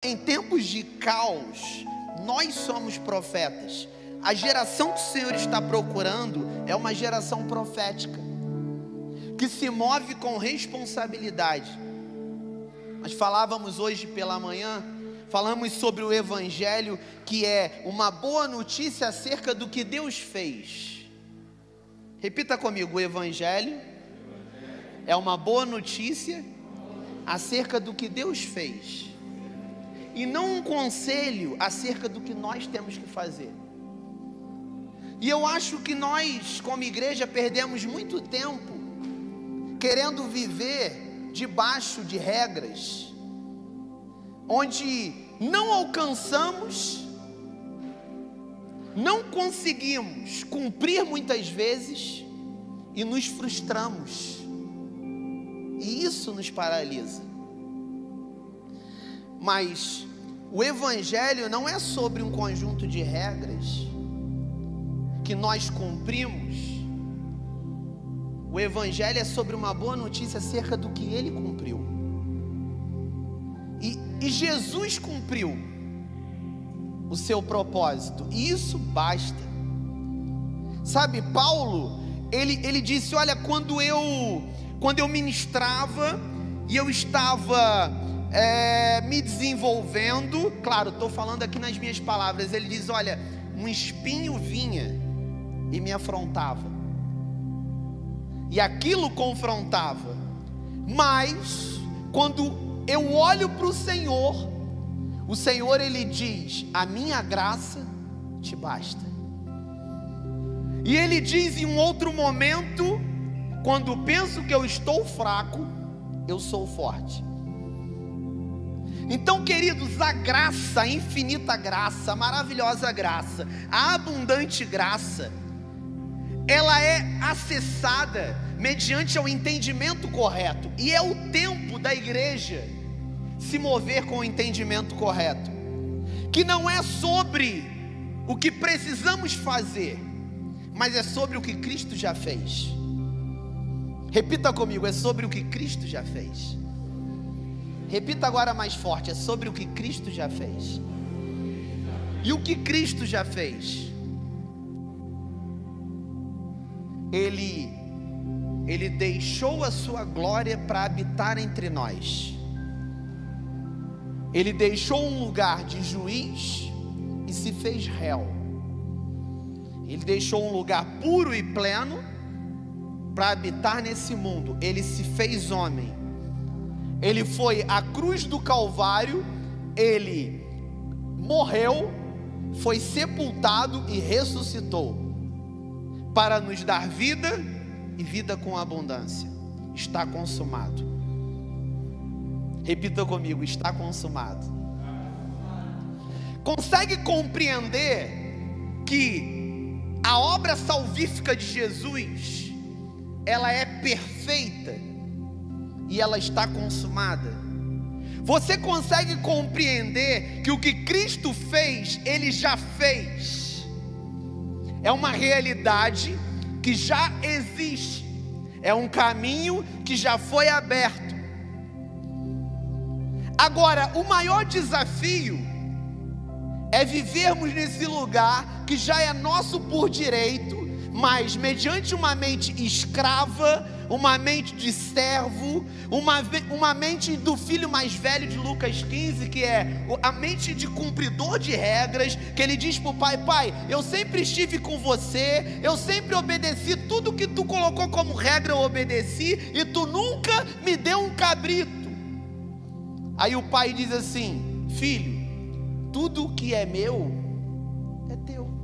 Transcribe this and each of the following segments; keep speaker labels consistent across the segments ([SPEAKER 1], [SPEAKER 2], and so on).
[SPEAKER 1] em tempos de caos, nós somos profetas. A geração que o Senhor está procurando é uma geração profética, que se move com responsabilidade. Nós falávamos hoje pela manhã, falamos sobre o Evangelho, que é uma boa notícia acerca do que Deus fez. Repita comigo: o Evangelho é uma boa notícia acerca do que Deus fez, e não um conselho acerca do que nós temos que fazer. E eu acho que nós, como igreja, perdemos muito tempo querendo viver debaixo de regras, onde não alcançamos, não conseguimos cumprir muitas vezes e nos frustramos, e isso nos paralisa. Mas o Evangelho não é sobre um conjunto de regras que nós cumprimos. O Evangelho é sobre uma boa notícia acerca do que Ele cumpriu. E Jesus cumpriu o seu propósito, e isso basta. Sabe, Paulo, ele disse: olha, quando eu ministrava e eu estava me desenvolvendo, claro, estou falando aqui nas minhas palavras, ele diz: olha, um espinho vinha e me afrontava, e aquilo confrontava, mas quando eu olho para o Senhor ele diz: a minha graça te basta. E ele diz em um outro momento: quando penso que eu estou fraco, eu sou forte. Então, queridos, a graça, a infinita graça, a maravilhosa graça, a abundante graça, ela é acessada mediante o entendimento correto, e é o tempo da igreja se mover com o entendimento correto, que não é sobre o que precisamos fazer, mas é sobre o que Cristo já fez. Repita comigo: é sobre o que Cristo já fez. Repita agora mais forte: é sobre o que Cristo já fez. E o que Cristo já fez? Ele deixou a sua glória para habitar entre nós. Ele deixou um lugar de juiz e se fez réu. Ele deixou um lugar puro e pleno para habitar nesse mundo. Ele se fez homem. Ele foi à cruz do Calvário, ele morreu, foi sepultado e ressuscitou para nos dar vida e vida com abundância. Está consumado. Repita comigo: está consumado. Consegue compreender que a obra salvífica de Jesus, ela é perfeita e ela está consumada? Você consegue compreender que o que Cristo fez, Ele já fez? É uma realidade que já existe, é um caminho que já foi aberto. Agora, o maior desafio é vivermos nesse lugar que já é nosso por direito, mas mediante uma mente escrava, uma mente de servo, uma mente do filho mais velho de Lucas 15, que é a mente de cumpridor de regras, que ele diz para o pai: pai, eu sempre estive com você, eu sempre obedeci, tudo que tu colocou como regra eu obedeci, e tu nunca me deu um cabrito. Aí o pai diz assim: filho, tudo que é meu é teu.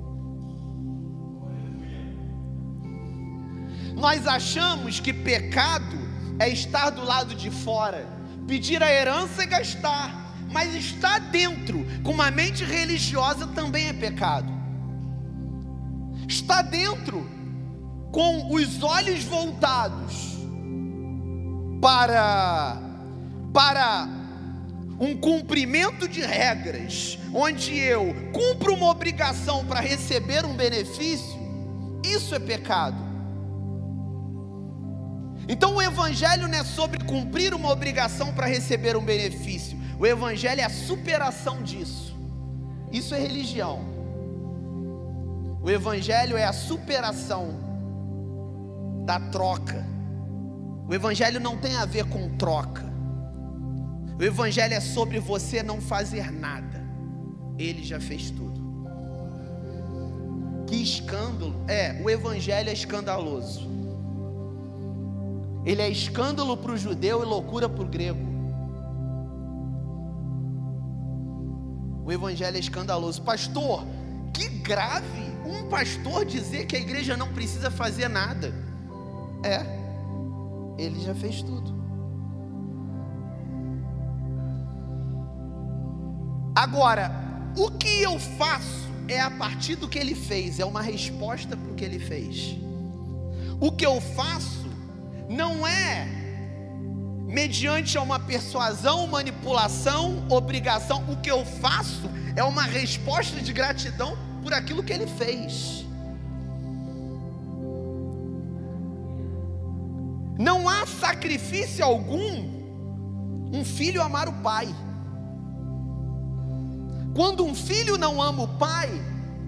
[SPEAKER 1] Nós achamos que pecado é estar do lado de fora, pedir a herança e gastar, mas estar dentro com uma mente religiosa também é pecado. Estar dentro com os olhos voltados para um cumprimento de regras, onde eu cumpro uma obrigação para receber um benefício, isso é pecado. Então o Evangelho não é sobre cumprir uma obrigação para receber um benefício. O evangelho é a superação disso. Isso é religião. O evangelho é a superação da troca. O evangelho não tem a ver com troca. O evangelho é sobre você não fazer nada. Ele já fez tudo. Que escândalo. O evangelho é escandaloso. Ele é escândalo para o judeu e loucura para o grego. O evangelho é escandaloso. Pastor, que grave um pastor dizer que a igreja não precisa fazer nada. Ele já fez tudo. Agora, o que eu faço é a partir do que ele fez, é uma resposta para o que ele fez. O que eu faço não é mediante uma persuasão, manipulação, obrigação. O que eu faço é uma resposta de gratidão por aquilo que ele fez. Não há sacrifício algum um filho amar o pai. Quando um filho não ama o pai,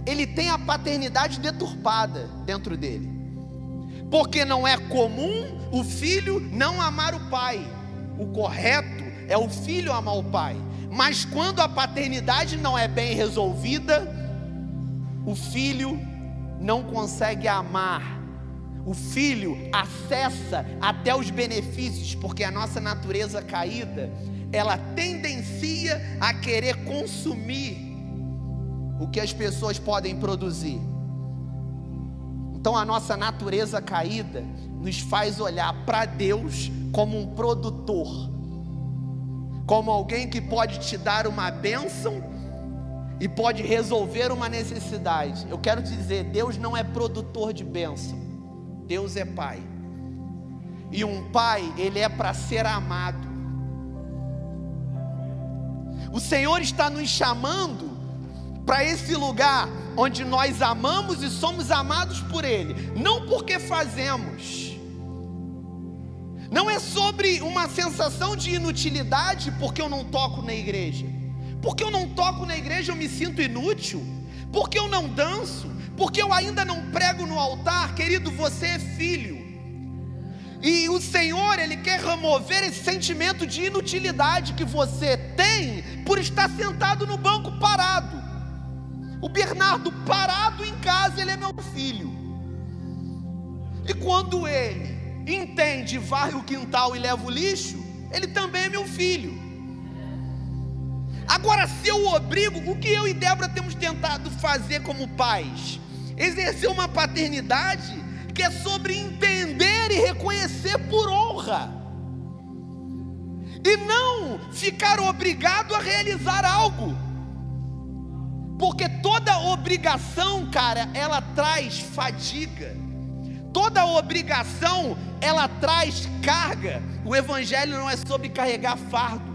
[SPEAKER 1] ele tem a paternidade deturpada dentro dele. Porque não é comum o filho não amar o pai. O correto é o filho amar o pai. Mas quando a paternidade não é bem resolvida, o filho não consegue amar. O filho acessa até os benefícios, porque a nossa natureza caída, ela tendencia a querer consumir o que as pessoas podem produzir. Então a nossa natureza caída nos faz olhar para Deus como um produtor, como alguém que pode te dar uma bênção e pode resolver uma necessidade. Eu quero te dizer, Deus não é produtor de bênção, Deus é pai. E um pai, ele é para ser amado. O Senhor está nos chamando para esse lugar onde nós amamos e somos amados por Ele, não porque fazemos. Não é sobre uma sensação de inutilidade porque eu não toco na igreja. Porque eu não toco na igreja eu me sinto inútil. Porque eu não danço, porque eu ainda não prego no altar. Querido, você é filho. E o Senhor, Ele quer remover esse sentimento de inutilidade que você tem por estar sentado no banco parado. O Bernardo parado em casa, ele é meu filho. E quando ele entende, varre o quintal e leva o lixo, ele também é meu filho. Agora, se eu obrigo, o que eu e Débora temos tentado fazer como pais? Exercer uma paternidade que é sobre entender e reconhecer por honra, e não ficar obrigado a realizar algo, porque toda obrigação, cara, ela traz fadiga, toda obrigação, ela traz carga. O evangelho não é sobre carregar fardo,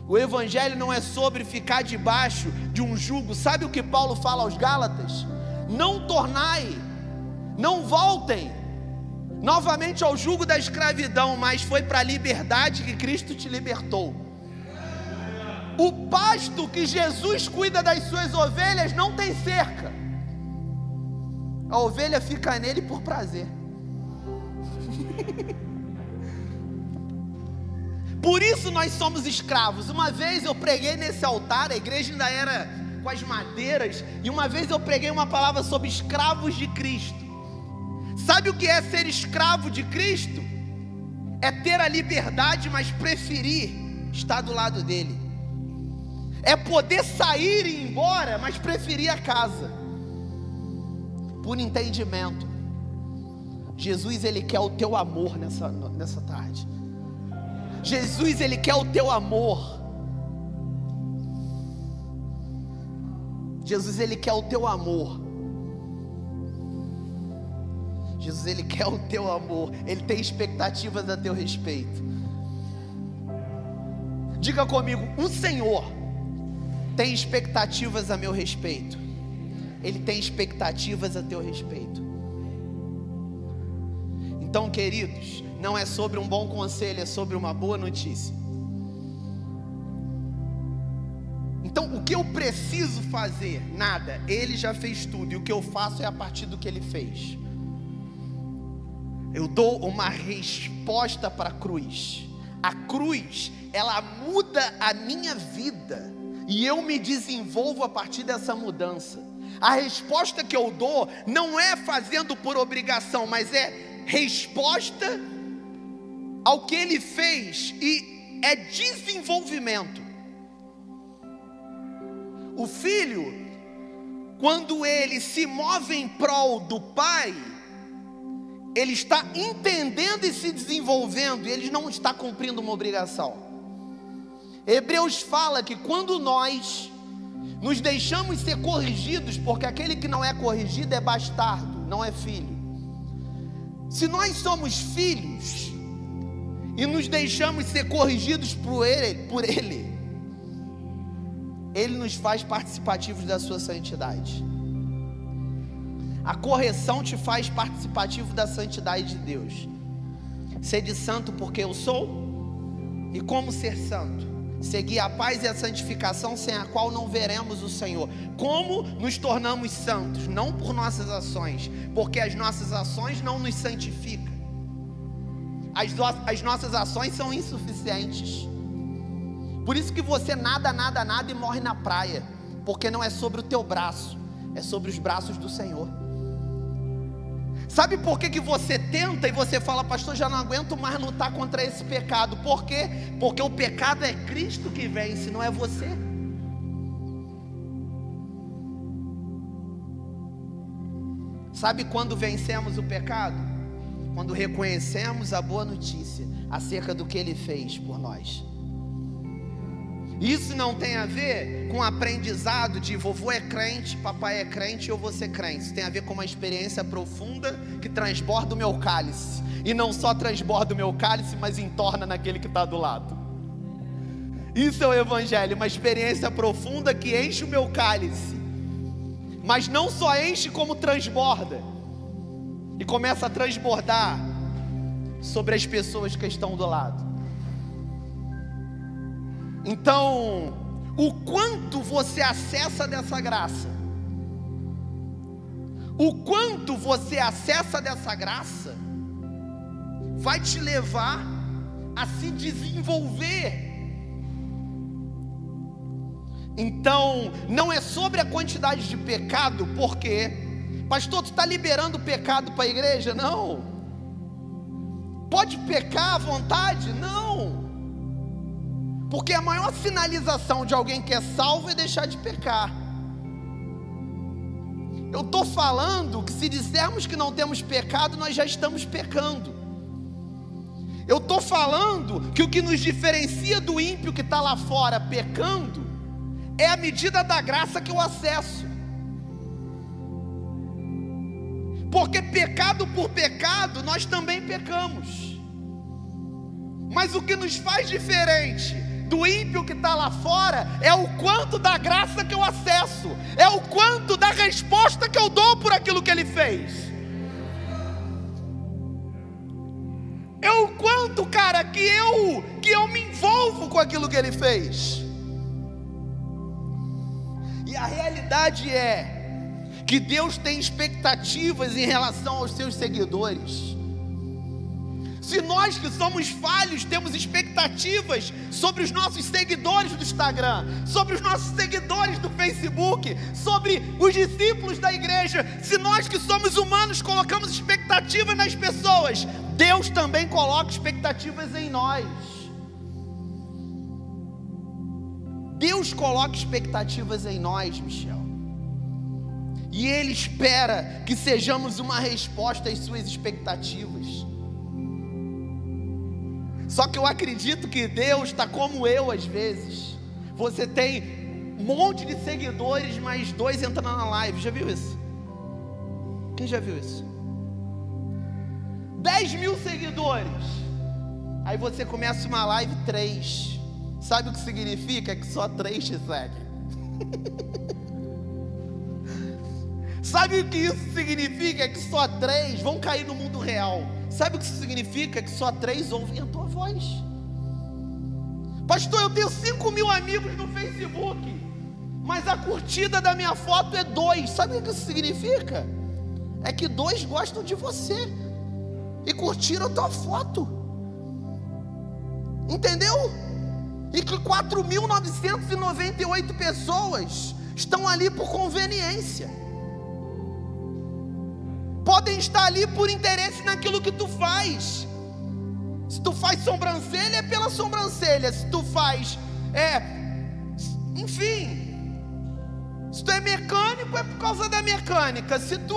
[SPEAKER 1] o evangelho não é sobre ficar debaixo de um jugo. Sabe o que Paulo fala aos Gálatas? Não voltem novamente ao jugo da escravidão, mas foi para a liberdade que Cristo te libertou. O pasto que Jesus cuida das suas ovelhas não tem cerca. A ovelha fica nele por prazer. Por isso nós somos escravos. Uma vez eu preguei nesse altar, a igreja ainda era com as madeiras, e uma vez eu preguei uma palavra sobre escravos de Cristo. Sabe o que é ser escravo de Cristo? É ter a liberdade, mas preferir estar do lado dele. É poder sair e ir embora, mas preferir a casa. Por entendimento. Jesus, Ele quer o teu amor nessa tarde. Jesus, Ele quer o teu amor. Jesus, Ele quer o teu amor. Jesus, Ele quer o teu amor. Ele tem expectativas a teu respeito. Diga comigo: o Senhor tem expectativas a meu respeito. Ele tem expectativas a teu respeito. Então, queridos, não é sobre um bom conselho, é sobre uma boa notícia. o que eu preciso fazer? Nada, Ele já fez tudo, e o que eu faço é a partir do que Ele fez. Eu dou uma resposta para a cruz. A cruz, ela muda a minha vida, e eu me desenvolvo a partir dessa mudança. A resposta que eu dou não é fazendo por obrigação, mas é resposta ao que Ele fez, e é desenvolvimento. O filho, quando ele se move em prol do pai, ele está entendendo e se desenvolvendo, e ele não está cumprindo uma obrigação. Hebreus fala que quando nós nos deixamos ser corrigidos, porque aquele que não é corrigido é bastardo, não é filho. Se nós somos filhos e nos deixamos ser corrigidos por Ele nos faz participativos da sua santidade. A correção te faz participativo da santidade de Deus. Sede santo porque eu sou. E como ser santo? Seguir a paz e a santificação, sem a qual não veremos o Senhor. Como nos tornamos santos? Não por nossas ações, porque as nossas ações não nos santificam. As nossas ações são insuficientes. Por isso que você nada e morre na praia, porque não é sobre o teu braço, é sobre os braços do Senhor. Sabe por que você tenta e você fala: pastor, já não aguento mais lutar contra esse pecado? Por quê? Porque o pecado é Cristo que vence, não é você. Sabe quando vencemos o pecado? Quando reconhecemos a boa notícia acerca do que Ele fez por nós. Isso não tem a ver com aprendizado de vovô é crente, papai é crente, eu vou ser crente. Isso tem a ver com uma experiência profunda que transborda o meu cálice. E não só transborda o meu cálice, mas entorna naquele que está do lado. Isso é o Evangelho, uma experiência profunda que enche o meu cálice. Mas não só enche, como transborda. E começa a transbordar sobre as pessoas que estão do lado. Então, o quanto você acessa dessa graça, vai te levar a se desenvolver. Então, não é sobre a quantidade de pecado, porque, pastor, tu está liberando pecado para a igreja? Não. Pode pecar à vontade? Não. Porque a maior sinalização de alguém que é salvo é deixar de pecar. Eu estou falando que se dissermos que não temos pecado, nós já estamos pecando. Eu estou falando que o que nos diferencia do ímpio que está lá fora pecando é a medida da graça que eu acesso. Porque pecado por pecado, nós também pecamos. Mas o que nos faz diferente do ímpio que está lá fora é o quanto da graça que eu acesso, é o quanto da resposta que eu dou por aquilo que Ele fez, é o quanto, cara, que eu me envolvo com aquilo que Ele fez. E a realidade é que Deus tem expectativas em relação aos seus seguidores. Se nós que somos falhos temos expectativas sobre os nossos seguidores do Instagram, sobre os nossos seguidores do Facebook, sobre os discípulos da igreja, se nós que somos humanos colocamos expectativas nas pessoas, Deus também coloca expectativas em nós. Deus coloca expectativas em nós, Michel. E Ele espera que sejamos uma resposta às suas expectativas. Só que eu acredito que Deus está como eu às vezes. Você tem um monte de seguidores, mas 2 entrando na live. Já viu isso? Quem já viu isso? 10.000 seguidores. Aí você começa uma live 3. Sabe o que significa? Que só 3 te seguem. Sabe o que isso significa? Que só 3 vão cair no mundo real. Sabe o que isso significa? Que só 3 ouvem a tua voz. Pastor, eu tenho 5.000 amigos no Facebook. Mas a curtida da minha foto é 2. Sabe o que isso significa? É que 2 gostam de você e curtiram a tua foto. Entendeu? E que 4.998 pessoas estão ali por conveniência. Podem estar ali por interesse naquilo que tu faz. Se tu faz sobrancelha, é pela sobrancelha. Se tu faz, enfim, se tu é mecânico, é por causa da mecânica. Se tu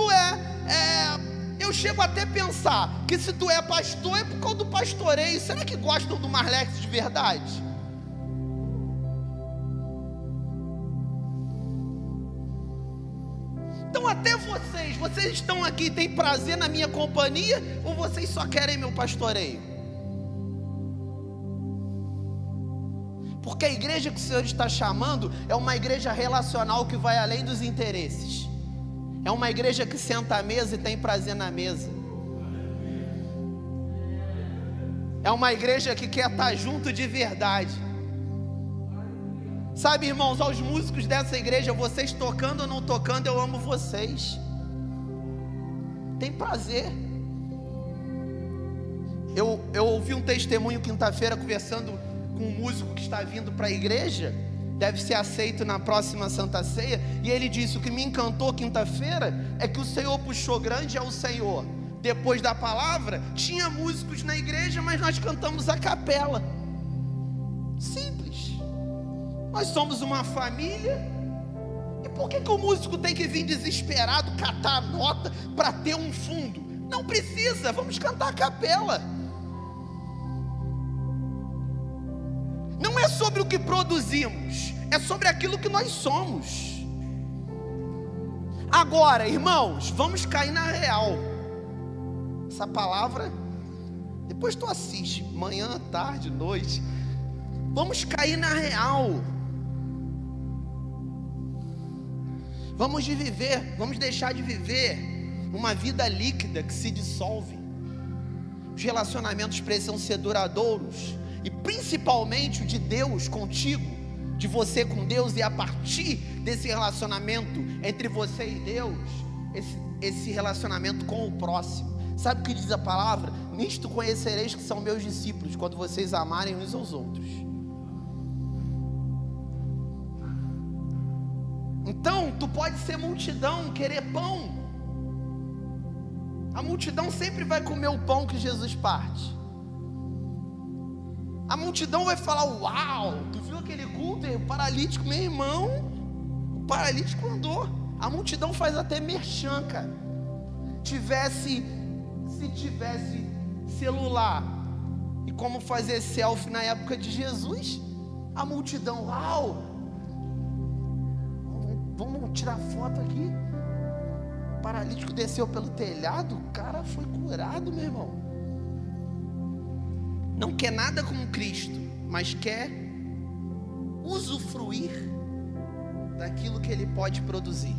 [SPEAKER 1] eu chego até a pensar que se tu é pastor, é por causa do pastoreio. Será que gostam do Marlex de verdade? Então até vocês estão aqui e têm prazer na minha companhia, ou vocês só querem meu pastoreio? Porque a igreja que o Senhor está chamando é uma igreja relacional que vai além dos interesses. É uma igreja que senta à mesa e tem prazer na mesa. É uma igreja que quer estar junto de verdade. Sabe, irmãos, aos músicos dessa igreja, vocês tocando ou não tocando, eu amo vocês. Tem prazer. Eu ouvi um testemunho quinta-feira conversando com um músico que está vindo para a igreja, deve ser aceito na próxima Santa Ceia, e ele disse: o que me encantou quinta-feira é que o Senhor puxou grande é o Senhor. Depois da palavra, tinha músicos na igreja, mas nós cantamos a capela. Simples. Nós somos uma família. E por que o músico tem que vir desesperado catar a nota para ter um fundo? Não precisa, vamos cantar a capela. Não é sobre o que produzimos, é sobre aquilo que nós somos. Agora, irmãos, vamos cair na real. Essa palavra, depois tu assiste, manhã, tarde, noite. Vamos cair na real. Vamos deixar de viver uma vida líquida que se dissolve. Os relacionamentos precisam ser duradouros. E principalmente o de Deus contigo, de você com Deus, e a partir desse relacionamento entre você e Deus, esse relacionamento com o próximo. Sabe o que diz a palavra? Nisto conhecereis que são meus discípulos, quando vocês amarem uns aos outros. Então, tu pode ser multidão, querer pão. A multidão sempre vai comer o pão que Jesus parte. A multidão vai falar: uau, tu viu aquele culto? O paralítico, meu irmão, o paralítico andou. A multidão faz até merchan, cara. Se tivesse celular e como fazer selfie na época de Jesus, a multidão, uau, vamos tirar foto aqui. O paralítico desceu pelo telhado, o cara foi curado, meu irmão. Não quer nada com Cristo, mas quer usufruir daquilo que Ele pode produzir.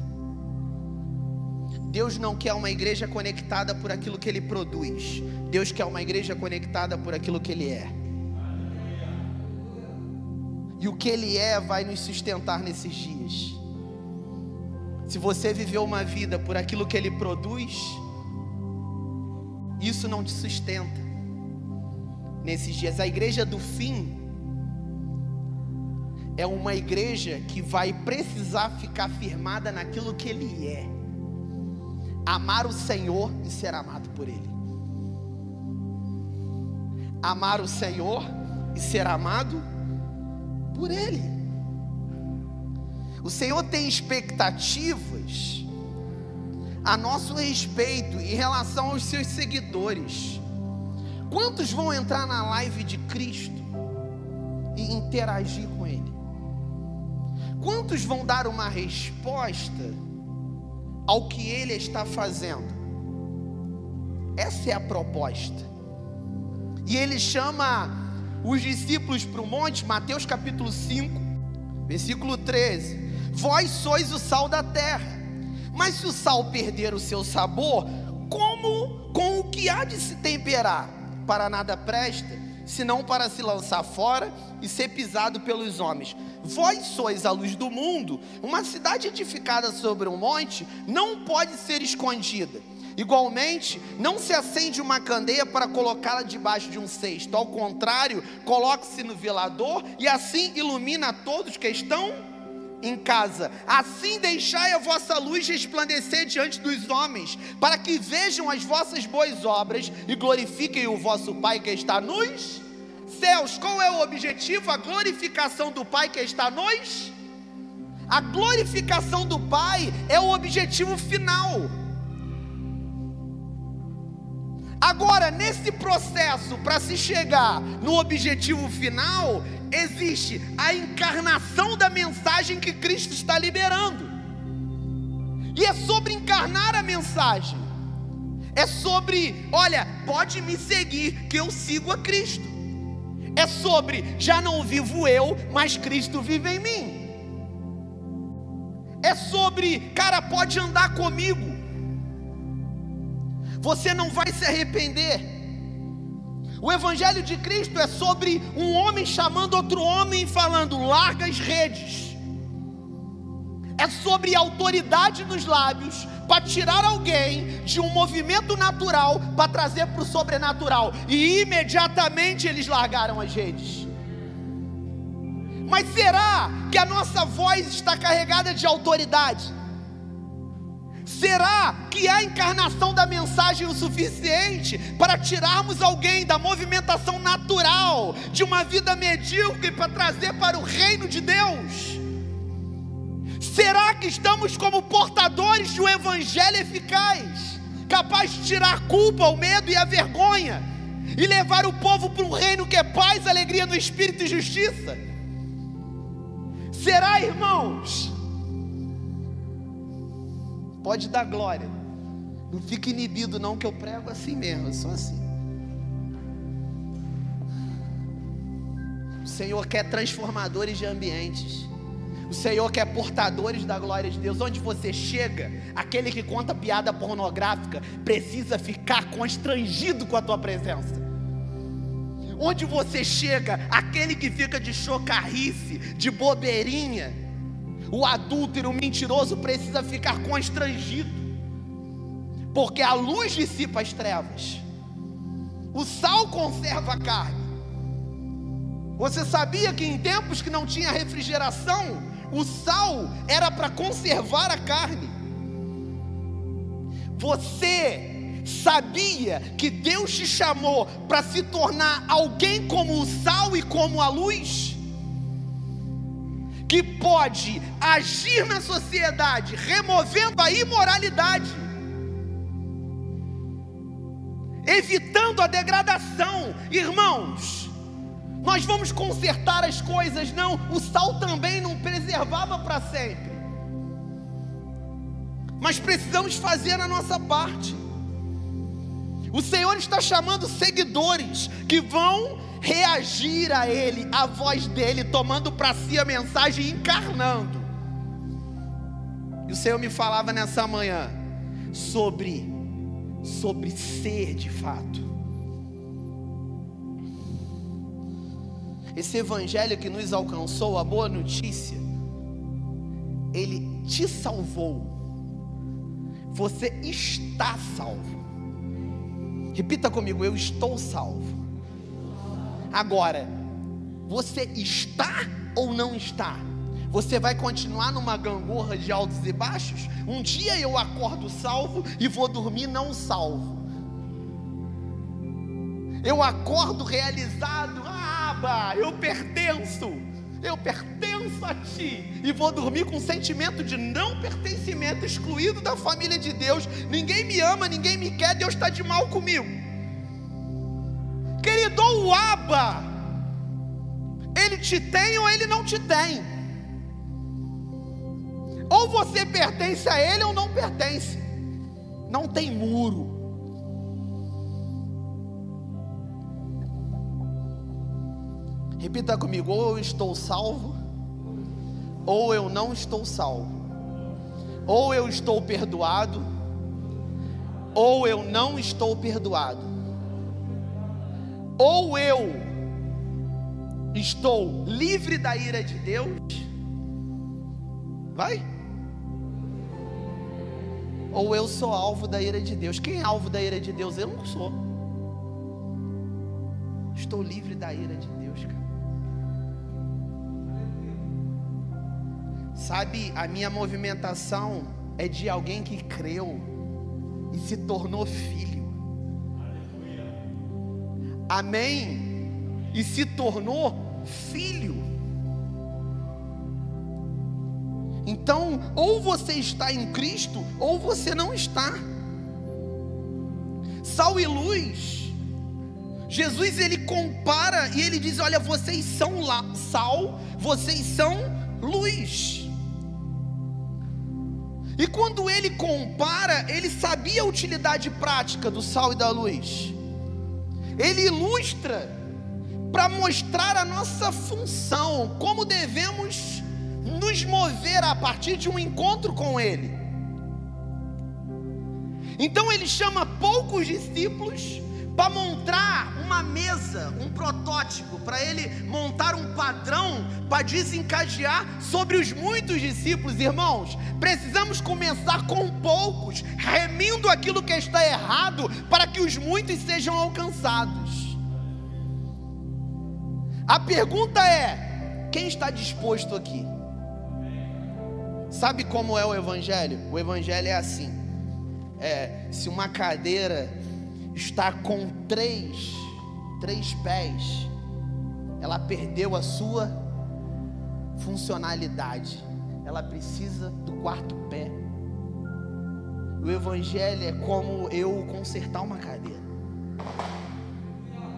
[SPEAKER 1] Deus não quer uma igreja conectada por aquilo que Ele produz. Deus quer uma igreja conectada por aquilo que Ele é. E o que Ele é vai nos sustentar nesses dias. Se você viveu uma vida por aquilo que Ele produz, isso não te sustenta nesses dias. A igreja do fim é uma igreja que vai precisar ficar firmada naquilo que Ele é. Amar o Senhor e ser amado por Ele. Amar o Senhor e ser amado por Ele. O Senhor tem expectativas a nosso respeito em relação aos seus seguidores. Quantos vão entrar na live de Cristo e interagir com Ele? Quantos vão dar uma resposta ao que Ele está fazendo? Essa é a proposta. E Ele chama os discípulos para o monte, Mateus capítulo 5, versículo 13. Vós sois o sal da terra, mas se o sal perder o seu sabor, com o que há de se temperar? Para nada presta, senão para se lançar fora e ser pisado pelos homens. Vós sois a luz do mundo. Uma cidade edificada sobre um monte não pode ser escondida. Igualmente, não se acende uma candeia para colocá-la debaixo de um cesto. Ao contrário, coloque-se no velador e assim ilumina a todos que estão em casa. Assim deixai a vossa luz resplandecer diante dos homens, para que vejam as vossas boas obras e glorifiquem o vosso Pai que está nos céus. Qual é o objetivo? A glorificação do Pai que está nos... A glorificação do Pai é o objetivo final. Agora, nesse processo, para se chegar no objetivo final, existe a encarnação da mensagem que Cristo está liberando. E é sobre encarnar a mensagem. É sobre, olha, pode me seguir que eu sigo a Cristo. É sobre, já não vivo eu, mas Cristo vive em mim. É sobre, cara, pode andar comigo. Você não vai se arrepender. O Evangelho de Cristo é sobre um homem chamando outro homem e falando: larga as redes. É sobre autoridade nos lábios para tirar alguém de um movimento natural para trazer para o sobrenatural. E imediatamente eles largaram as redes. Mas será que a nossa voz está carregada de autoridade? Será que é a encarnação da mensagem o suficiente para tirarmos alguém da movimentação natural, de uma vida medíocre, para trazer para o reino de Deus? Será que estamos como portadores de um evangelho eficaz, capaz de tirar a culpa, o medo e a vergonha, e levar o povo para um reino que é paz, alegria no Espírito e justiça? Será, irmãos? Pode dar glória. Não fique inibido não, que eu prego assim mesmo, eu sou assim. O Senhor quer transformadores de ambientes. O Senhor quer portadores da glória de Deus. Onde você chega, aquele que conta piada pornográfica precisa ficar constrangido com a tua presença. Onde você chega, aquele que fica de chocarrice, de bobeirinha, o adúltero, o mentiroso, precisa ficar constrangido, porque a luz dissipa as trevas. O sal conserva a carne. Você sabia que em tempos que não tinha refrigeração, o sal era para conservar a carne? Você sabia que Deus te chamou para se tornar alguém como o sal e como a luz? Que pode agir na sociedade, removendo a imoralidade, evitando a degradação. Irmãos, nós vamos consertar as coisas? Não, o sal também não preservava para sempre, mas precisamos fazer a nossa parte. O Senhor está chamando seguidores que vão reagir a Ele, a voz dEle, tomando para si a mensagem e encarnando. E o Senhor me falava nessa manhã sobre ser de fato. Esse evangelho que nos alcançou, a boa notícia, ele te salvou. Você está salvo. Repita comigo: eu estou salvo. Agora, você está ou não está? Você vai continuar numa gangorra de altos e baixos? Um dia eu acordo salvo e vou dormir não salvo. Eu acordo realizado: Abba, eu pertenço a Ti, e vou dormir com um sentimento de não pertencimento, excluído da família de Deus. Ninguém me ama, ninguém me quer, Deus está de mal comigo. Querido, o Abba, Ele te tem ou Ele não te tem. Ou você pertence a Ele ou não pertence. Não tem muro. Repita comigo: ou eu estou salvo, ou eu não estou salvo. Ou eu estou perdoado, ou eu não estou perdoado. Ou eu Estou livre da ira de Deus? Vai? Ou eu sou alvo da ira de Deus? Quem é alvo da ira de Deus? Eu não sou. Estou livre da ira de Deus, cara. Sabe, a minha movimentação é de alguém que creu e se tornou filho. Amém? E se tornou filho. Então, ou você está em Cristo, ou você não está. Sal e luz. Jesus, ele compara e ele diz: olha, vocês são sal, vocês são luz. E quando ele compara, ele sabia a utilidade prática do sal e da luz. Ele ilustra para mostrar a nossa função, como devemos nos mover a partir de um encontro com ele. Então ele chama poucos discípulos para montar uma mesa, um protótipo, para ele montar um padrão para desencadear sobre os muitos discípulos. Irmãos, precisamos começar com poucos, remindo aquilo que está errado, para que os muitos sejam alcançados. A pergunta é: quem está disposto aqui? Sabe como é o Evangelho? O Evangelho é assim: se uma cadeira está com três pés, ela perdeu a sua funcionalidade, ela precisa do quarto pé. O Evangelho é como eu consertar uma cadeira.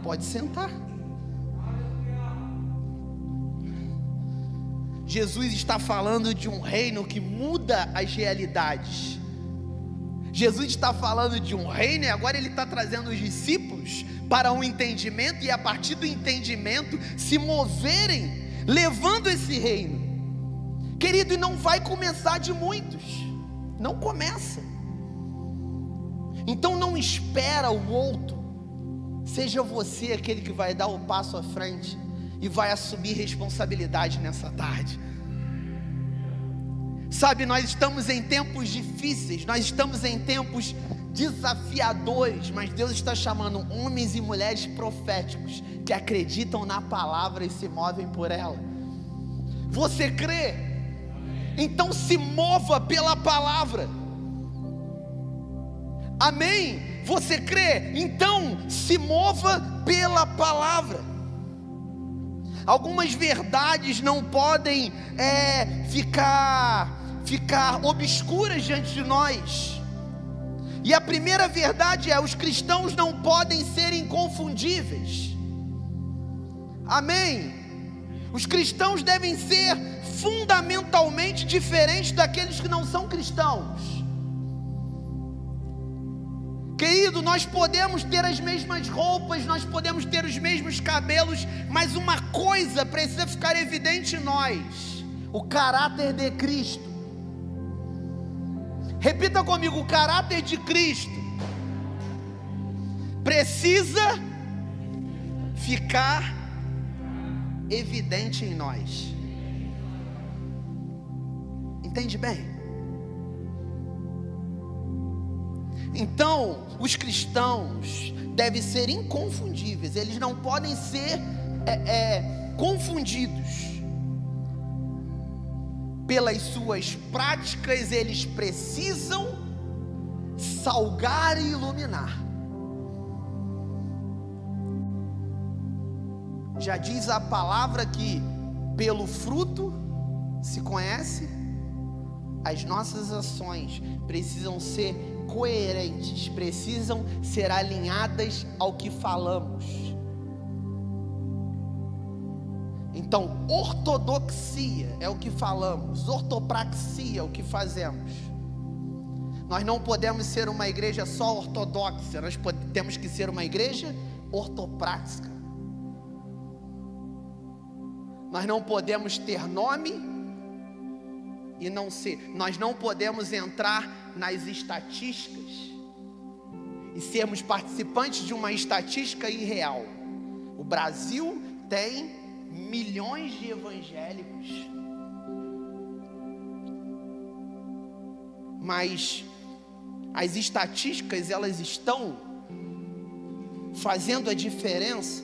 [SPEAKER 1] Pode sentar. Jesus está falando de um reino que muda as realidades. Jesus está falando de um reino e agora ele está trazendo os discípulos para um entendimento, e a partir do entendimento se moverem, levando esse reino. Querido, e não vai começar de muitos, não começa. Então não espera o outro, seja você aquele que vai dar o passo à frente e vai assumir responsabilidade nessa tarde. Sabe, nós estamos em tempos difíceis, nós estamos em tempos desafiadores, mas Deus está chamando homens e mulheres proféticos que acreditam na palavra e se movem por ela. Você crê? Então se mova pela palavra. Amém? Você crê? Então se mova pela palavra. Algumas verdades não podem ficar obscuras diante de nós. E a primeira verdade é: os cristãos não podem ser inconfundíveis. Amém? Os cristãos devem ser fundamentalmente diferentes daqueles que não são cristãos. Querido, nós podemos ter as mesmas roupas, nós podemos ter os mesmos cabelos, mas uma coisa precisa ficar evidente em nós: o caráter de Cristo. Repita comigo: o caráter de Cristo precisa ficar evidente em nós. Entende bem? Então, os cristãos devem ser inconfundíveis, eles não podem ser confundidos. Pelas suas práticas, eles precisam salgar e iluminar. Já diz a palavra que pelo fruto se conhece. As nossas ações precisam ser coerentes, precisam ser alinhadas ao que falamos. Então, ortodoxia é o que falamos, ortopraxia é o que fazemos. Nós não podemos ser uma igreja só ortodoxa, nós temos que ser uma igreja ortoprática. Nós não podemos ter nome e não ser. Nós não podemos entrar nas estatísticas e sermos participantes de uma estatística irreal. O Brasil tem milhões de evangélicos, mas as estatísticas, elas estão fazendo a diferença?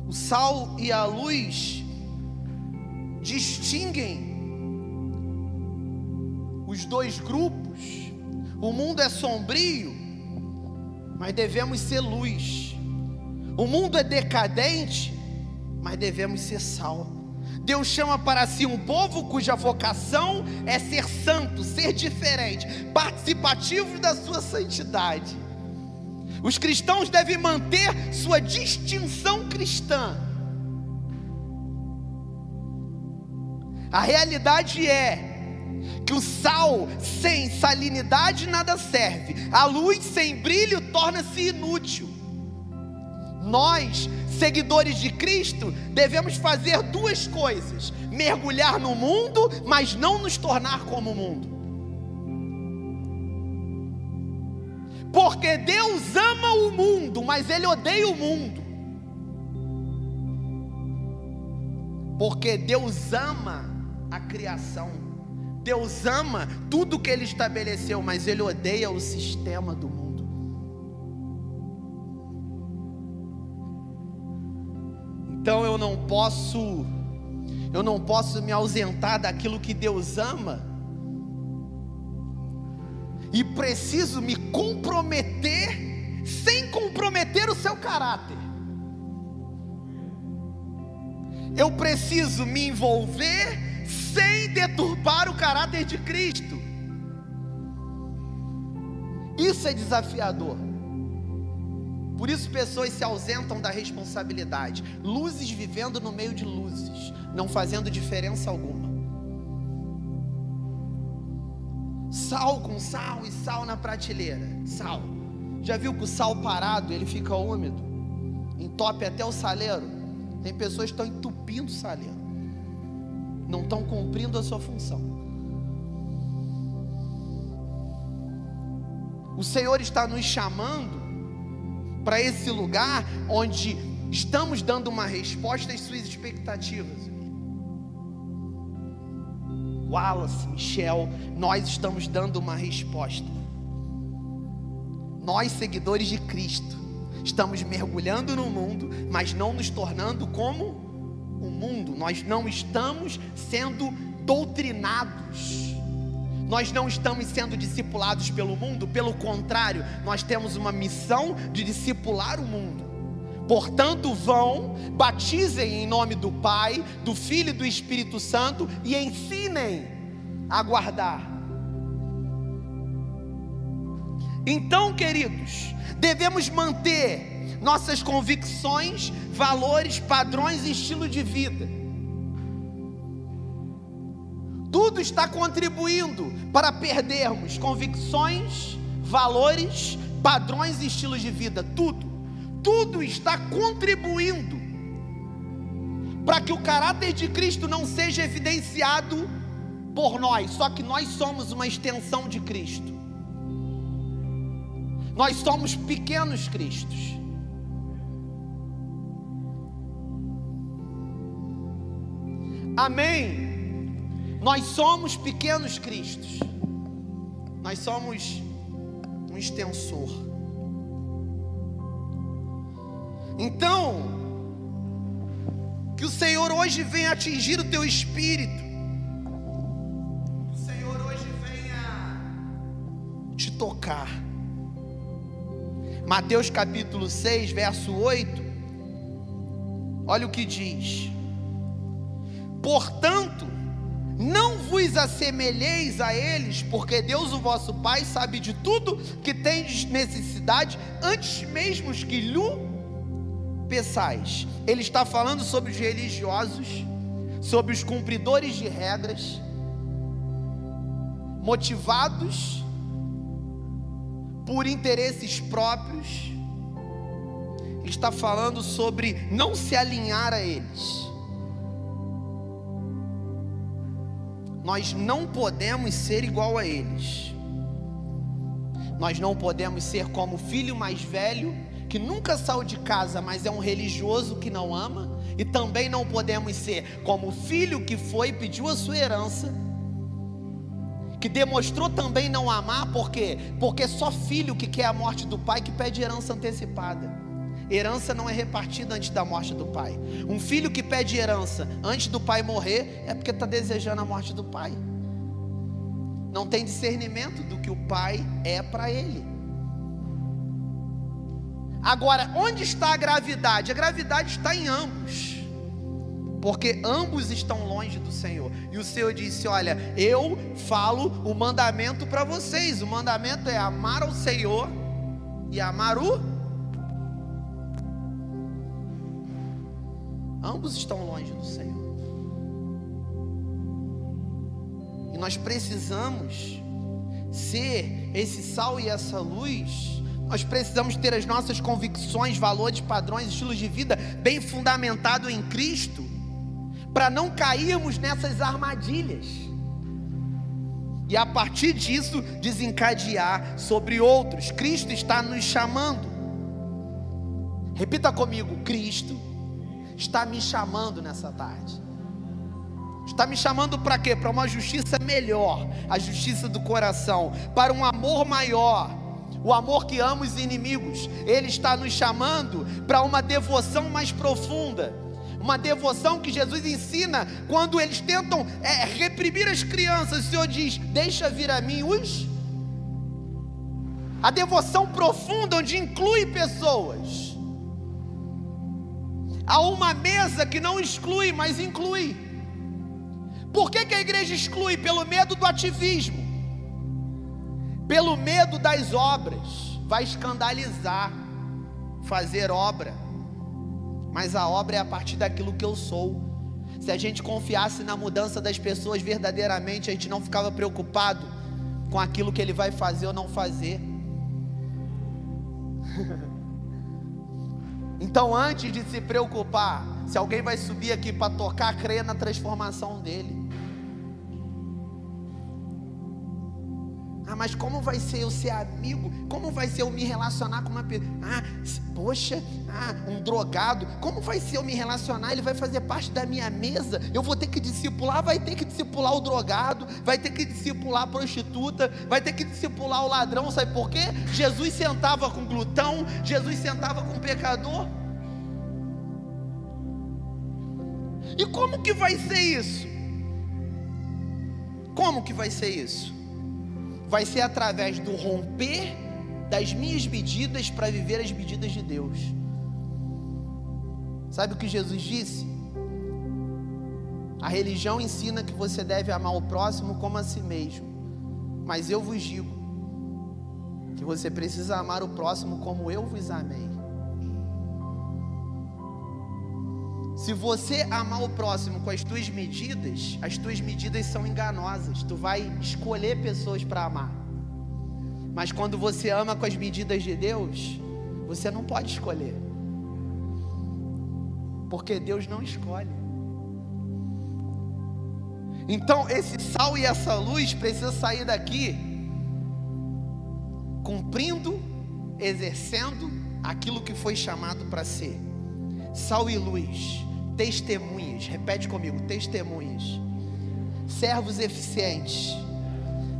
[SPEAKER 1] O sal e a luz distinguem os dois grupos. O mundo é sombrio, mas devemos ser luz. O mundo é decadente, mas devemos ser sal. Deus chama para si um povo cuja vocação é ser santo, ser diferente, participativo da sua santidade. Os cristãos devem manter sua distinção cristã. A realidade é que o sal sem salinidade nada serve. A luz sem brilho torna-se inútil. Nós, seguidores de Cristo, devemos fazer duas coisas: mergulhar no mundo, mas não nos tornar como o mundo. Porque Deus ama o mundo, mas Ele odeia o mundo. Porque Deus ama a criação. Deus ama tudo que Ele estabeleceu, mas Ele odeia o sistema do mundo. Então eu não posso me ausentar daquilo que Deus ama, e preciso me comprometer sem comprometer o seu caráter. Eu preciso me envolver sem deturpar o caráter de Cristo. Isso é desafiador. Por isso pessoas se ausentam da responsabilidade. Luzes vivendo no meio de luzes, não fazendo diferença alguma. Sal com sal e sal na prateleira. Sal. Já viu que o sal parado, ele fica úmido? Entope até o saleiro. Tem pessoas que estão entupindo o saleiro. Não estão cumprindo a sua função. O Senhor está nos chamando para esse lugar onde estamos dando uma resposta às suas expectativas. Wallace, Michel, nós estamos dando uma resposta. Nós, seguidores de Cristo, estamos mergulhando no mundo, mas não nos tornando como o mundo. Nós não estamos sendo doutrinados. Nós não estamos sendo discipulados pelo mundo. Pelo contrário, nós temos uma missão de discipular o mundo. Portanto, vão, batizem em nome do Pai, do Filho e do Espírito Santo e ensinem a guardar. Então, queridos, devemos manter nossas convicções, valores, padrões e estilo de vida. Tudo está contribuindo para perdermos convicções, valores, padrões e estilos de vida. Tudo está contribuindo para que o caráter de Cristo não seja evidenciado por nós. Só que nós somos uma extensão de Cristo. Nós somos pequenos Cristos. Amém? Nós somos pequenos Cristos. Nós somos um extensor. Então, que o Senhor hoje venha atingir o teu espírito. Que o Senhor hoje venha te tocar. Mateus capítulo 6, verso 8. Olha o que diz: portanto, não vos assemelheis a eles, porque Deus, o vosso Pai, sabe de tudo que tendes necessidade, antes mesmo que lhe peçais. Ele está falando sobre os religiosos, sobre os cumpridores de regras, motivados por interesses próprios. Ele está falando sobre não se alinhar a eles. nós não podemos ser igual a eles. Nós não podemos ser como o filho mais velho, que nunca saiu de casa, mas é um religioso que não ama. E também não podemos ser como o filho que foi e pediu a sua herança, que demonstrou também não amar. Por quê? Porque só filho que quer a morte do pai que pede herança antecipada. Herança não é repartida antes da morte do pai. Um filho que pede herança antes do pai morrer é porque está desejando a morte do pai. Não tem discernimento do que o pai é para ele. Agora, onde está a gravidade? A gravidade está em ambos, porque ambos estão longe do Senhor. E o Senhor disse: olha, eu falo o mandamento para vocês. O mandamento é amar ao Senhor e amar o... Ambos estão longe do Senhor. E nós precisamos ser esse sal e essa luz. Nós precisamos ter as nossas convicções, valores, padrões, estilos de vida bem fundamentado em Cristo, para não cairmos nessas armadilhas. E a partir disso, desencadear sobre outros. Cristo está nos chamando. Repita comigo: Cristo está me chamando nessa tarde. Está me chamando para quê? Para uma justiça melhor, a justiça do coração, para um amor maior, o amor que ama os inimigos. Ele está nos chamando para uma devoção mais profunda, uma devoção que Jesus ensina quando eles tentam reprimir as crianças. O Senhor diz: deixa vir a mim os... A devoção profunda, onde inclui pessoas. Há uma mesa que não exclui, mas inclui. Por que a igreja exclui? Pelo medo do ativismo, pelo medo das obras. Vai escandalizar fazer obra, mas a obra é a partir daquilo que eu sou. Se a gente confiasse na mudança das pessoas verdadeiramente, a gente não ficava preocupado com aquilo que ele vai fazer ou não fazer. Então, antes de se preocupar se alguém vai subir aqui para tocar, creia na transformação dele. Ah, mas como vai ser eu ser amigo? Como vai ser eu me relacionar com uma pessoa? Um drogado. Como vai ser eu me relacionar? Ele vai fazer parte da minha mesa. Eu vou ter que discipular. Vai ter que discipular o drogado, vai ter que discipular a prostituta, vai ter que discipular o ladrão. Sabe por quê? Jesus sentava com glutão, Jesus sentava com pecador. E como que vai ser isso? Como que vai ser isso? Vai ser através do romper das minhas medidas para viver as medidas de Deus. Sabe o que Jesus disse? A religião ensina que você deve amar o próximo como a si mesmo, mas eu vos digo que você precisa amar o próximo como eu vos amei. Se você amar o próximo com as tuas medidas são enganosas. Tu vai escolher pessoas para amar. Mas quando você ama com as medidas de Deus, você não pode escolher, porque Deus não escolhe. Então esse sal e essa luz precisa sair daqui cumprindo, exercendo aquilo que foi chamado para ser. Sal e luz, testemunhas. Repete comigo: testemunhas, servos eficientes,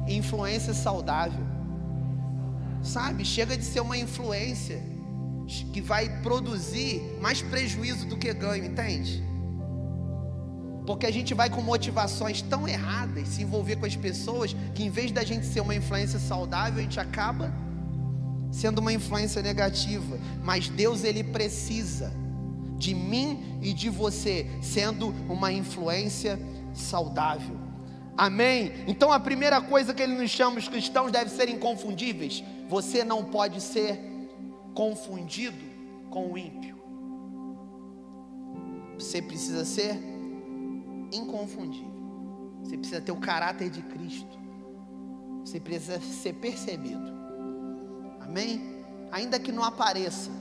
[SPEAKER 1] influência saudável. Sabe, chega de ser uma influência que vai produzir mais prejuízo do que ganho, entende? Porque a gente vai com motivações tão erradas, se envolver com as pessoas, que em vez da gente ser uma influência saudável, a gente acaba sendo uma influência negativa. Mas Deus, Ele precisa de mim e de você sendo uma influência saudável. Amém? Então a primeira coisa que Ele nos chama, os cristãos devem ser inconfundíveis. Você não pode ser confundido com o ímpio. Você precisa ser inconfundível. Você precisa ter o caráter de Cristo. Você precisa ser percebido. Amém? Ainda que não apareça,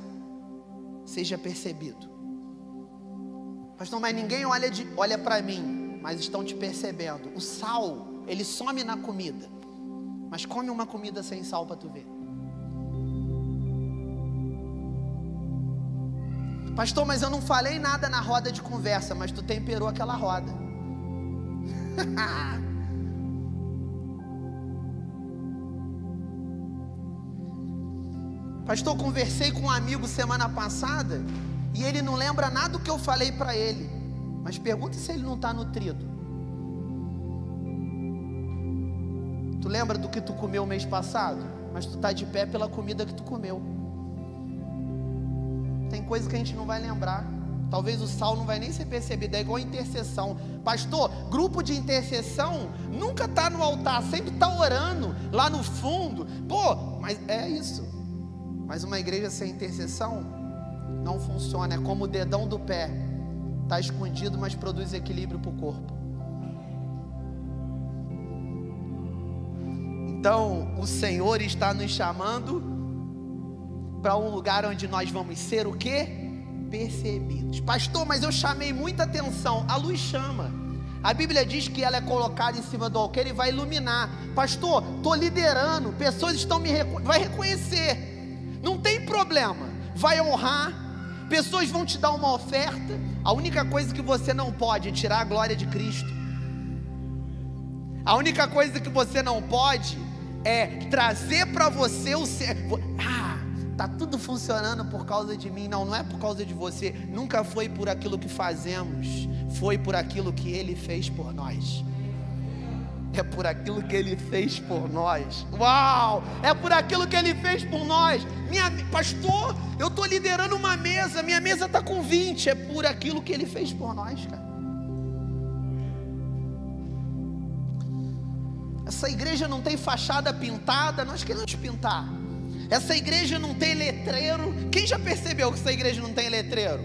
[SPEAKER 1] seja percebido. Pastor, mas ninguém olha para mim. mas estão te percebendo. O sal, ele some na comida, mas come uma comida sem sal para tu ver. Pastor, mas eu não falei nada na roda de conversa, mas tu temperou aquela roda. Pastor, conversei com um amigo semana passada e ele não lembra nada do que eu falei para ele. Mas pergunta se ele não está nutrido. Tu lembra do que tu comeu mês passado? Mas tu está de pé pela comida que tu comeu. Tem coisa que a gente não vai lembrar. Talvez o sal não vai nem ser percebido. É igual a intercessão. Pastor, grupo de intercessão nunca está no altar, sempre está orando lá no fundo. Pô, mas é isso. Mas uma igreja sem intercessão não funciona. É como o dedão do pé. Está escondido, mas produz equilíbrio para o corpo. Então, o Senhor está nos chamando para um lugar onde nós vamos ser o quê? Percebidos. Pastor, mas eu chamei muita atenção. A luz chama. A Bíblia diz que ela é colocada em cima do alqueire e vai iluminar. Pastor, estou liderando, pessoas estão vai reconhecer. Não tem problema. Vai honrar. Pessoas vão te dar uma oferta. A única coisa que você não pode é tirar a glória de Cristo. A única coisa que você não pode é trazer para você o ser. Tá tudo funcionando por causa de mim. Não, não é por causa de você. Nunca foi por aquilo que fazemos. Foi por aquilo que Ele fez por nós. É por aquilo que Ele fez por nós. Uau! É por aquilo que Ele fez por nós. Pastor, eu estou liderando uma mesa. Minha mesa está com 20. É por aquilo que Ele fez por nós, cara. Essa igreja não tem fachada pintada. Nós queremos pintar. Essa igreja não tem letreiro. Quem já percebeu que essa igreja não tem letreiro?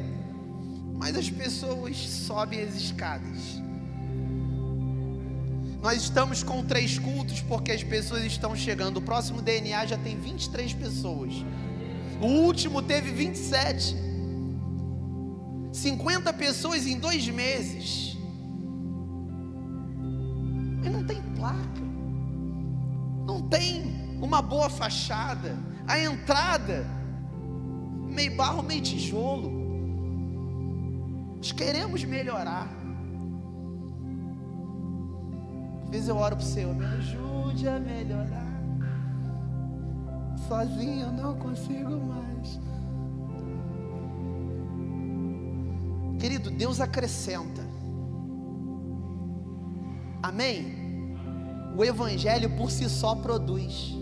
[SPEAKER 1] Mas as pessoas sobem as escadas. Nós estamos com 3 cultos porque as pessoas estão chegando. O próximo DNA já tem 23 pessoas. O último teve 27. 50 pessoas em 2 meses. Mas não tem placa. Não tem uma boa fachada. A entrada, meio barro, meio tijolo. Nós queremos melhorar. Às vezes eu oro para o Senhor, me ajude a melhorar. Sozinho eu não consigo mais. Querido, Deus acrescenta. Amém? O Evangelho por si só produz.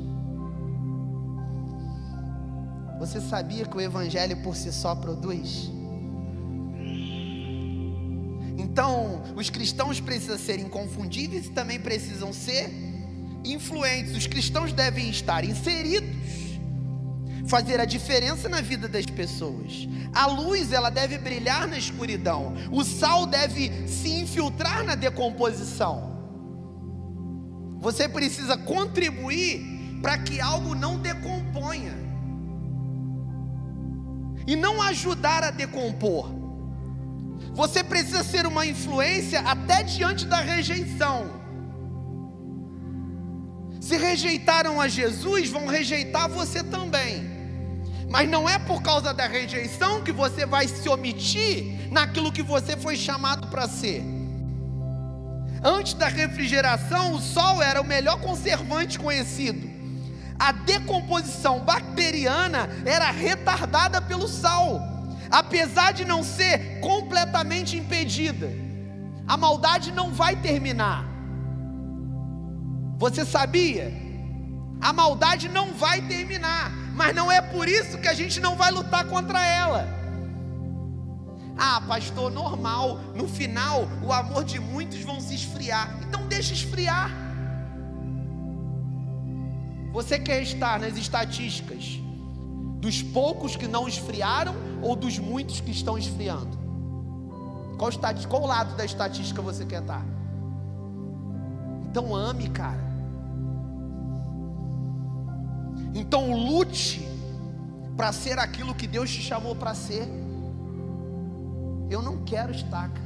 [SPEAKER 1] Você sabia que o Evangelho por si só produz? Então, os cristãos precisam ser inconfundíveis e também precisam ser influentes. Os cristãos devem estar inseridos, fazer a diferença na vida das pessoas. A luz, ela deve brilhar na escuridão. O sal deve se infiltrar na decomposição. Você precisa contribuir para que algo não decomponha e não ajudar a decompor. Você precisa ser uma influência até diante da rejeição. Se rejeitaram a Jesus, vão rejeitar você também. Mas não é por causa da rejeição que você vai se omitir naquilo que você foi chamado para ser. Antes da refrigeração, o sol era o melhor conservante conhecido. A decomposição bacteriana era retardada pelo sal, apesar de não ser completamente impedida. A maldade não vai terminar. Você sabia? A maldade não vai terminar, mas não é por isso que a gente não vai lutar contra ela. Ah, pastor, normal, no final o amor de muitos vão se esfriar. Então deixa esfriar. Você quer estar nas estatísticas dos poucos que não esfriaram ou dos muitos que estão esfriando? Qual lado da estatística você quer estar? Então ame, cara. Então lute para ser aquilo que Deus te chamou para ser. Eu não quero estaca.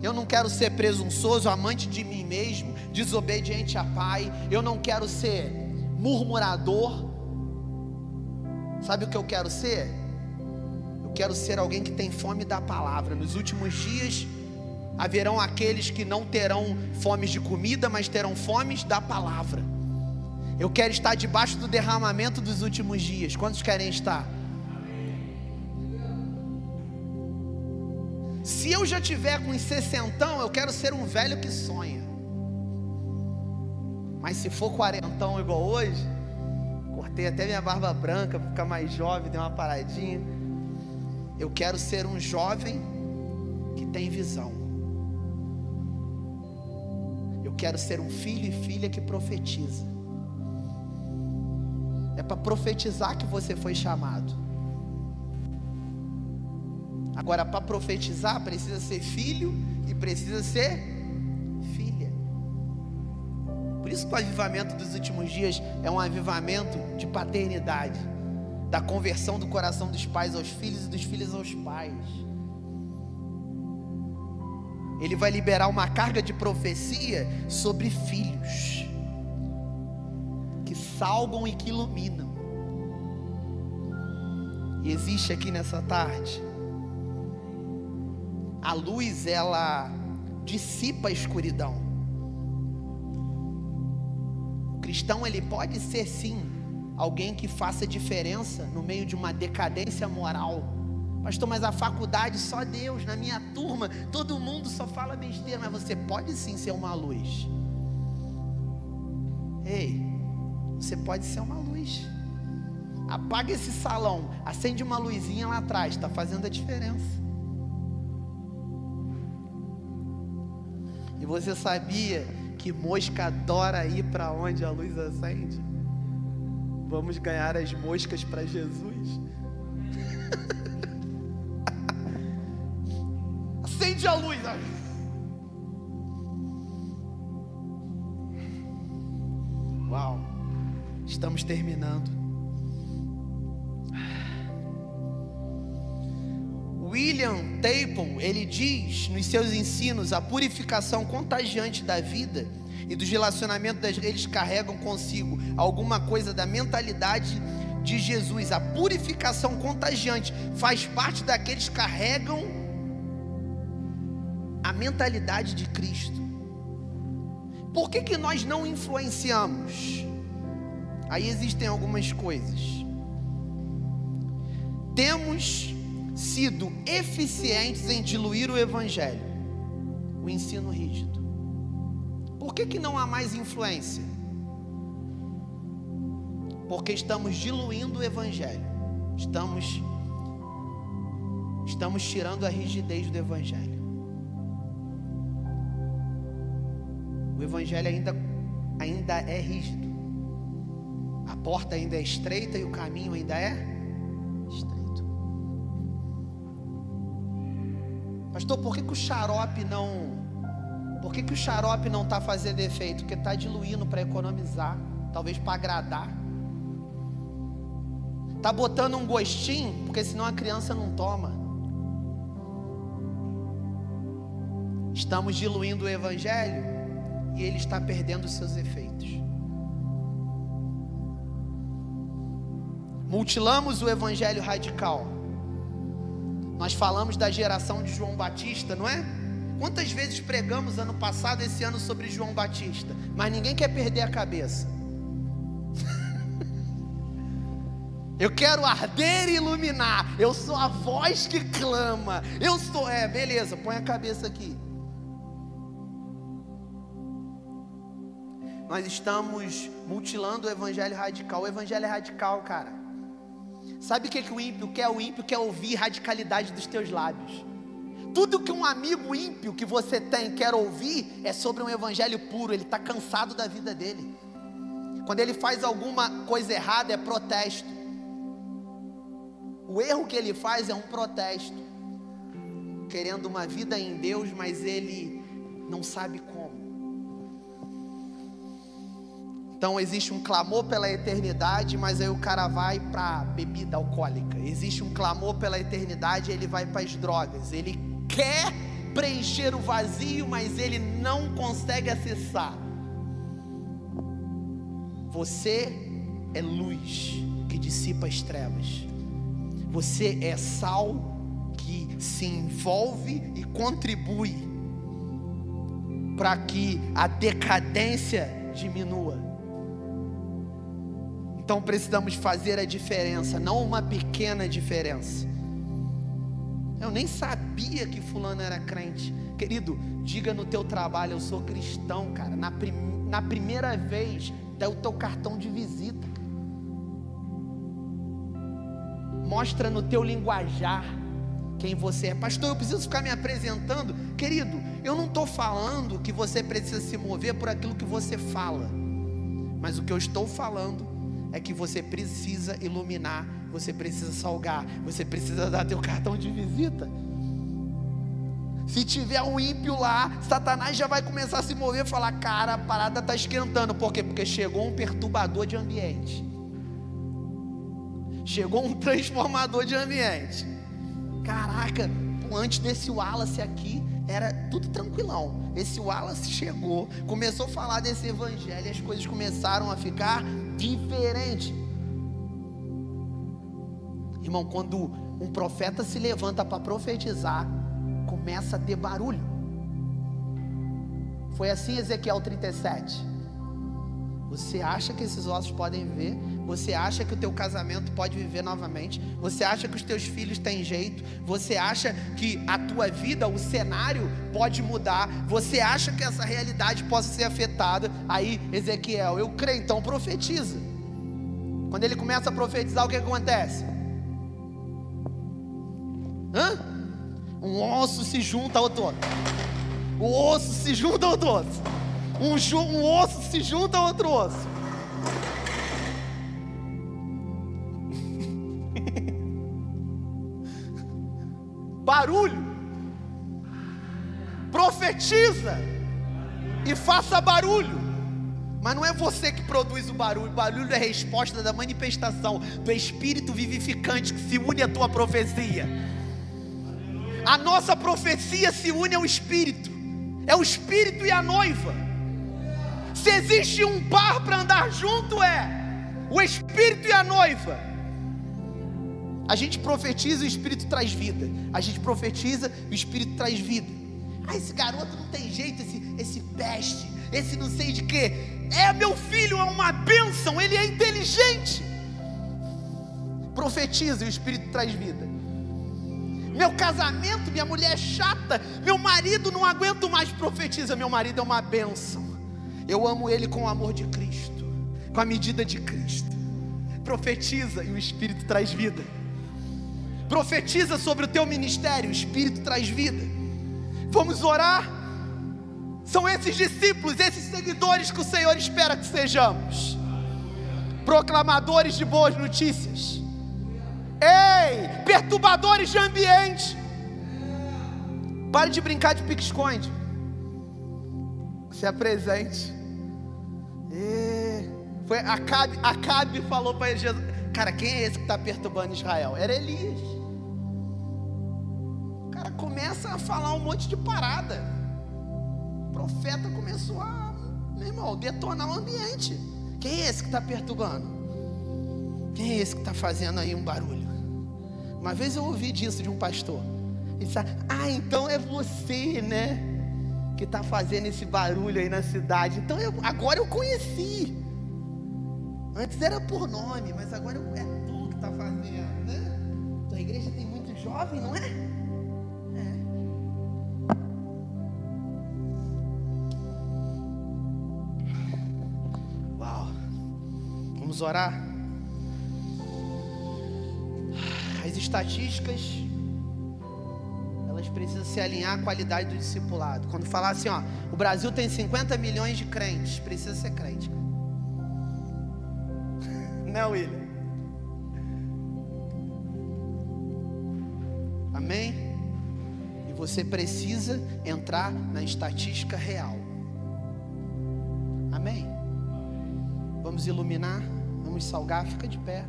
[SPEAKER 1] Eu não quero ser presunçoso, amante de mim mesmo, desobediente a pai. Eu não quero ser murmurador. Sabe o que eu quero ser? Eu quero ser alguém que tem fome da palavra. Nos últimos dias haverão aqueles que não terão fome de comida, mas terão fome da palavra. Eu quero estar debaixo do derramamento dos últimos dias. Quantos querem estar? Se eu já tiver com uns 60, eu quero ser um velho que sonha. Mas se for 40 igual hoje, cortei até minha barba branca para ficar mais jovem, dei uma paradinha. Eu quero ser um jovem que tem visão. Eu quero ser um filho e filha que profetiza. É para profetizar que você foi chamado. Agora, para profetizar, precisa ser filho e precisa ser filha. Por isso que o avivamento dos últimos dias é um avivamento de paternidade, da conversão do coração dos pais aos filhos e dos filhos aos pais. Ele vai liberar uma carga de profecia sobre filhos que salgam e que iluminam. E existe aqui nessa tarde, a luz, ela dissipa a escuridão. O cristão, ele pode ser sim alguém que faça diferença no meio de uma decadência moral. Pastor, mas a faculdade só Deus, na minha turma todo mundo só fala besteira. Mas você pode sim ser uma luz. Ei, você pode ser uma luz. Apaga esse salão, acende uma luzinha lá atrás, está fazendo a diferença. E você sabia que mosca adora ir para onde a luz acende? Vamos ganhar as moscas para Jesus. Acende a luz. Uau, estamos terminando. William Taple, ele diz nos seus ensinos: a purificação contagiante da vida e dos relacionamentos eles carregam consigo alguma coisa da mentalidade de Jesus. A purificação contagiante faz parte daqueles que carregam a mentalidade de Cristo. Por que nós não influenciamos? Aí existem algumas coisas. Temos sido eficientes em diluir o evangelho, o ensino rígido. Por que não há mais influência? Porque estamos diluindo o evangelho. Estamos tirando a rigidez do evangelho. O evangelho ainda é rígido. A porta ainda é estreita e o caminho ainda é estreito. Pastor, por que o xarope não está fazendo efeito? Porque está diluindo para economizar, talvez para agradar. Está botando um gostinho, porque senão a criança não toma. Estamos diluindo o evangelho e ele está perdendo os seus efeitos. Mutilamos o evangelho radical. Nós falamos da geração de João Batista, não é? Quantas vezes pregamos ano passado, esse ano, sobre João Batista? Mas ninguém quer perder a cabeça. Eu quero arder e iluminar. Eu sou a voz que clama. Eu sou... beleza, põe a cabeça aqui. Nós estamos mutilando o evangelho radical. O evangelho é radical, cara. Sabe o que o ímpio quer? O ímpio quer ouvir radicalidade dos teus lábios. Tudo que um amigo ímpio que você tem quer ouvir é sobre um evangelho puro. Ele está cansado da vida dele. Quando ele faz alguma coisa errada é protesto. O erro que ele faz é um protesto, querendo uma vida em Deus, mas ele não sabe como. Então existe um clamor pela eternidade, mas aí o cara vai para bebida alcoólica. Existe um clamor pela eternidade, ele vai para as drogas. Ele quer preencher o vazio, mas ele não consegue acessar. Você é luz que dissipa as trevas. Você é sal que se envolve e contribui para que a decadência diminua. Então precisamos fazer a diferença, não uma pequena diferença. Eu nem sabia que fulano era crente. Querido, diga no teu trabalho: eu sou cristão, cara. Na primeira vez, dá o teu cartão de visita. Mostra no teu linguajar quem você é. Pastor, eu preciso ficar me apresentando. Querido, eu não estou falando que você precisa se mover por aquilo que você fala, mas o que eu estou falando é que você precisa iluminar, você precisa salgar, você precisa dar teu cartão de visita. Se tiver um ímpio lá, Satanás já vai começar a se mover e falar: cara, a parada está esquentando. Por quê? Porque chegou um perturbador de ambiente, chegou um transformador de ambiente. Caraca, antes desse Wallace aqui era tudo tranquilão. Esse Wallace chegou, começou a falar desse evangelho e as coisas começaram a ficar diferentes. Irmão, quando um profeta se levanta para profetizar, começa a ter barulho. Foi assim Ezequiel 37. Você acha que esses ossos podem viver? Você acha que o teu casamento pode viver novamente? Você acha que os teus filhos têm jeito? Você acha que a tua vida, o cenário pode mudar? Você acha que essa realidade possa ser afetada? Aí Ezequiel: eu creio, então profetiza. Quando ele começa a profetizar, o que acontece? Um osso se junta ao outro. O osso se junta ao outro osso. Um osso se junta ao outro osso. Barulho. Profetiza e faça barulho. Mas não é você que produz o barulho. O barulho é a resposta da manifestação do Espírito vivificante que se une à tua profecia. A nossa profecia se une ao Espírito. É o Espírito e a noiva. Se existe um par para andar junto, é o Espírito e a noiva. A gente profetiza e o Espírito traz vida. A gente profetiza e o Espírito traz vida. Esse garoto não tem jeito, esse peste, esse não sei de quê. Meu filho é uma bênção, ele é inteligente. Profetiza e o Espírito traz vida. Meu casamento, minha mulher é chata, meu marido não aguento mais. Profetiza: meu marido é uma bênção, eu amo ele com o amor de Cristo, com a medida de Cristo. Profetiza e o Espírito traz vida. Profetiza sobre o teu ministério, o Espírito traz vida. Vamos orar? São esses discípulos, esses seguidores que o Senhor espera que sejamos. Proclamadores de boas notícias. Ei, perturbadores de ambiente. Pare de brincar de pique-esconde. Se apresente. Foi Acabe falou para Jesus: cara, quem é esse que está perturbando Israel? Era Elias. O cara começa a falar um monte de parada. O profeta começou a, meu irmão, detonar o ambiente. Quem é esse que está perturbando? Quem é esse que está fazendo aí um barulho? Uma vez eu ouvi disso de um pastor. Ele disse: então é você, né, que está fazendo esse barulho aí na cidade. Então agora eu conheci. Antes era por nome, mas agora é tu que está fazendo, né? Tua igreja tem muito jovem, não é? Uau. Vamos orar? As estatísticas, elas precisam se alinhar à qualidade do discipulado. Quando falar assim, o Brasil tem 50 milhões de crentes, precisa ser crente. Né, William? Amém? E você precisa entrar na estatística real. Amém? Vamos iluminar, vamos salgar, fica de pé.